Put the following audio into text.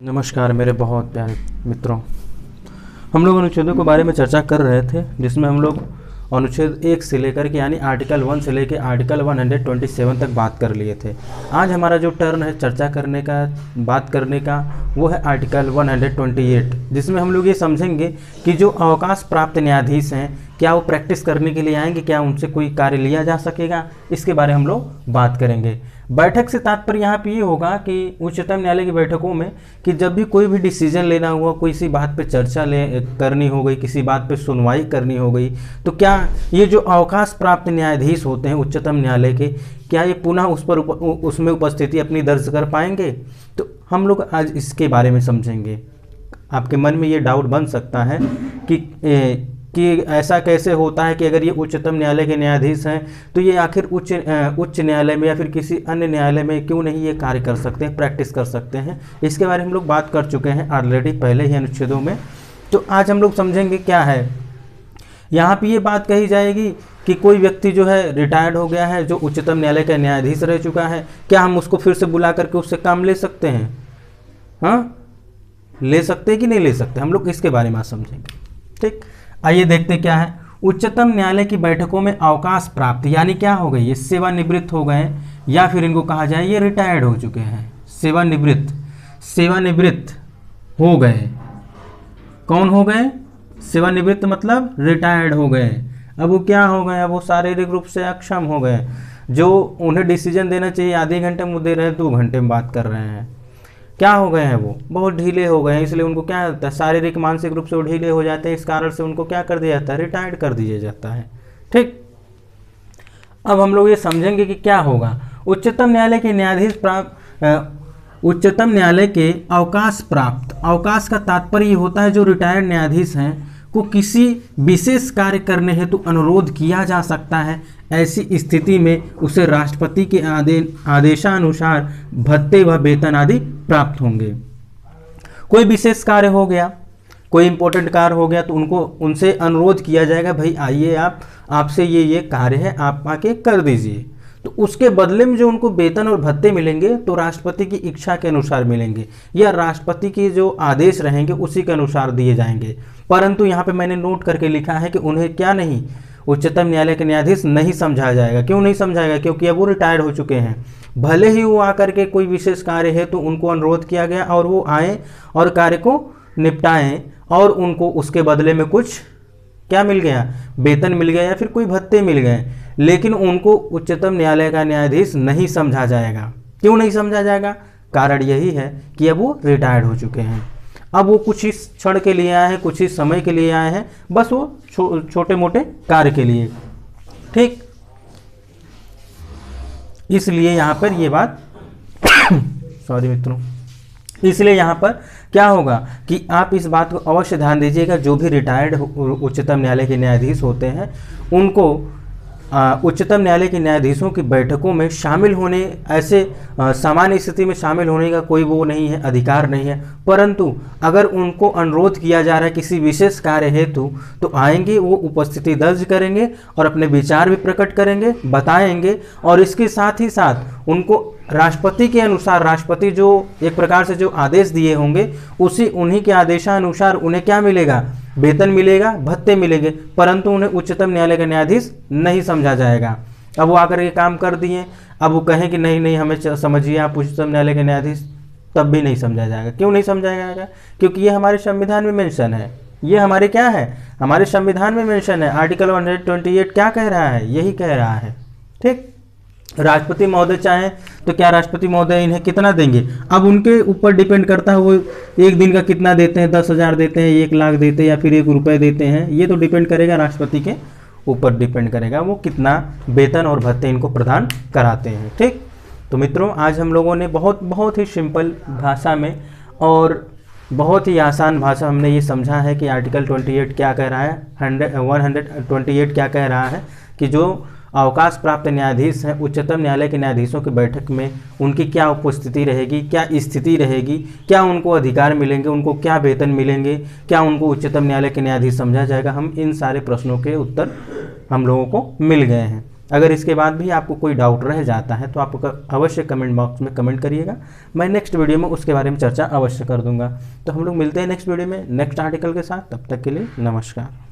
नमस्कार मेरे बहुत प्यारे मित्रों। हम लोग अनुच्छेदों के बारे में चर्चा कर रहे थे, जिसमें हम लोग अनुच्छेद 1 से लेकर के यानी आर्टिकल 1 से लेकर आर्टिकल 127 तक बात कर लिए थे। आज हमारा जो टर्न है चर्चा करने का, बात करने का, वो है आर्टिकल 128, जिसमें हम लोग ये समझेंगे कि जो अवकाश प्राप्त न्यायाधीश हैं क्या वो प्रैक्टिस करने के लिए आएंगे, क्या उनसे कोई कार्य लिया जा सकेगा, इसके बारे में हम लोग बात करेंगे। बैठक से तात्पर्य यहाँ पे ये होगा कि उच्चतम न्यायालय की बैठकों में कि जब भी कोई भी डिसीजन लेना हुआ, कोई सी बात पे चर्चा करनी हो गई, किसी बात पे सुनवाई करनी हो गई, तो क्या ये जो अवकाश प्राप्त न्यायाधीश होते हैं उच्चतम न्यायालय के, क्या ये पुनः उसमें उपस्थिति अपनी दर्ज कर पाएंगे। तो हम लोग आज इसके बारे में समझेंगे। आपके मन में ये डाउट बन सकता है कि ऐसा कैसे होता है कि अगर ये उच्चतम न्यायालय के न्यायाधीश हैं तो ये आखिर उच्च न्यायालय में या फिर किसी अन्य न्यायालय में क्यों नहीं ये कार्य कर सकते हैं, प्रैक्टिस कर सकते हैं। इसके बारे में हम लोग बात कर चुके हैं ऑलरेडी पहले ही अनुच्छेदों में। तो आज हम लोग समझेंगे क्या है। यहाँ पे ये बात कही जाएगी कि कोई व्यक्ति जो है रिटायर्ड हो गया है, जो उच्चतम न्यायालय का न्यायाधीश रह चुका है, क्या हम उसको फिर से बुला करके उससे काम ले सकते हैं? हाँ, ले सकते हैं कि नहीं ले सकते, हम लोग इसके बारे में आज समझेंगे। ठीक, आइए देखते क्या है। उच्चतम न्यायालय की बैठकों में अवकाश प्राप्त यानी क्या हो गई, ये सेवानिवृत्त हो गए या फिर इनको कहा जाए ये रिटायर्ड हो चुके हैं। सेवानिवृत्त हो गए। कौन हो गए? सेवानिवृत्त मतलब रिटायर्ड हो गए। अब वो क्या हो गए? अब वो शारीरिक रूप से अक्षम हो गए। जो उन्हें डिसीजन देना चाहिए आधे घंटे में दे रहे हैं, 2 घंटे में बात कर रहे हैं। क्या हो गए हैं? वो बहुत ढीले हो गए हैं, इसलिए उनको क्या होता है, शारीरिक मानसिक रूप से वो ढीले हो जाते हैं। इस कारण से उनको क्या कर दिया जाता है, रिटायर्ड कर दिया जाता है। ठीक, अब हम लोग ये समझेंगे कि क्या होगा। उच्चतम न्यायालय के न्यायाधीश उच्चतम न्यायालय के अवकाश प्राप्त, अवकाश का तात्पर्य होता है जो रिटायर्ड न्यायाधीश हैं को किसी विशेष कार्य करने हेतु अनुरोध किया जा सकता है। ऐसी स्थिति में उसे राष्ट्रपति के आदेशानुसार भत्ते व वेतन आदि प्राप्त होंगे। कोई विशेष कार्य हो गया, कोई इंपॉर्टेंट कार्य हो गया, तो उनसे अनुरोध किया जाएगा, भाई आइए आपसे ये कार्य है, आप आके कर दीजिए। तो उसके बदले में जो उनको वेतन और भत्ते मिलेंगे तो राष्ट्रपति की इच्छा के अनुसार मिलेंगे या राष्ट्रपति के जो आदेश रहेंगे उसी के अनुसार दिए जाएंगे। परंतु यहाँ पे मैंने नोट करके लिखा है कि उन्हें क्या नहीं, उच्चतम न्यायालय के न्यायाधीश नहीं समझाया जाएगा। क्यों नहीं समझाएगा? क्योंकि अब वो रिटायर्ड हो चुके हैं। भले ही वो आकर के कोई विशेष कार्य है तो उनको अनुरोध किया गया और वो आए और कार्य को निपटाएं और उनको उसके बदले में कुछ क्या मिल गया, वेतन मिल गया या फिर कोई भत्ते मिल गए, लेकिन उनको उच्चतम न्यायालय का न्यायाधीश नहीं समझा जाएगा। क्यों नहीं समझा जाएगा? कारण यही है कि अब वो रिटायर्ड हो चुके हैं। अब वो कुछ ही क्षण के लिए आए हैं, कुछ ही समय के लिए आए हैं, बस वो छोटे मोटे कार्य के लिए। ठीक, इसलिए यहाँ पर ये बात सॉरी मित्रों, इसलिए यहाँ पर क्या होगा कि आप इस बात को अवश्य ध्यान दीजिएगा। जो भी रिटायर्ड उच्चतम न्यायालय के न्यायाधीश होते हैं उनको उच्चतम न्यायालय के न्यायाधीशों की बैठकों में शामिल होने, ऐसे सामान्य स्थिति में शामिल होने का कोई वो नहीं है, अधिकार नहीं है। परंतु अगर उनको अनुरोध किया जा रहा है किसी विशेष कार्य हेतु तो आएंगे, वो उपस्थिति दर्ज करेंगे और अपने विचार भी प्रकट करेंगे, बताएंगे। और इसके साथ ही साथ उनको राष्ट्रपति के अनुसार, राष्ट्रपति जो एक प्रकार से जो आदेश दिए होंगे उन्हीं के आदेशानुसार उन्हें क्या मिलेगा, वेतन मिलेगा, भत्ते मिलेंगे। परंतु उन्हें उच्चतम न्यायालय का न्यायाधीश नहीं समझा जाएगा। अब वो आकर के काम कर दिए, अब वो कहें कि नहीं नहीं हमें समझिए आप उच्चतम न्यायालय के न्यायाधीश, तब भी नहीं समझा जाएगा। क्यों नहीं समझाया जाएगा? क्योंकि ये हमारे संविधान में मेंशन है। ये हमारे क्या है, हमारे संविधान में मेंशन है। आर्टिकल 128 क्या कह रहा है, यही कह रहा है। ठीक, राष्ट्रपति महोदय चाहें तो क्या राष्ट्रपति महोदय इन्हें कितना देंगे, अब उनके ऊपर डिपेंड करता है। वो एक दिन का कितना देते हैं, 10,000 देते हैं, 1 लाख देते हैं या फिर 1 रुपये देते हैं, ये तो डिपेंड करेगा, राष्ट्रपति के ऊपर डिपेंड करेगा वो कितना वेतन और भत्ते इनको प्रदान कराते हैं। ठीक, तो मित्रों आज हम लोगों ने बहुत ही सिंपल भाषा में और बहुत ही आसान भाषा हमने ये समझा है कि आर्टिकल 28 क्या कह रहा है, 128 क्या कह रहा है कि जो अवकाश प्राप्त न्यायाधीश हैं उच्चतम न्यायालय के न्यायाधीशों की बैठक में उनकी क्या उपस्थिति रहेगी, क्या स्थिति रहेगी, क्या उनको अधिकार मिलेंगे, उनको क्या वेतन मिलेंगे, क्या उनको उच्चतम न्यायालय के न्यायाधीश समझा जाएगा। हम इन सारे प्रश्नों के उत्तर हम लोगों को मिल गए हैं। अगर इसके बाद भी आपको कोई डाउट रह जाता है तो आप अवश्य कमेंट बॉक्स में कमेंट करिएगा, मैं नेक्स्ट वीडियो में उसके बारे में चर्चा अवश्य कर दूंगा। तो हम लोग मिलते हैं नेक्स्ट वीडियो में नेक्स्ट आर्टिकल के साथ, तब तक के लिए नमस्कार।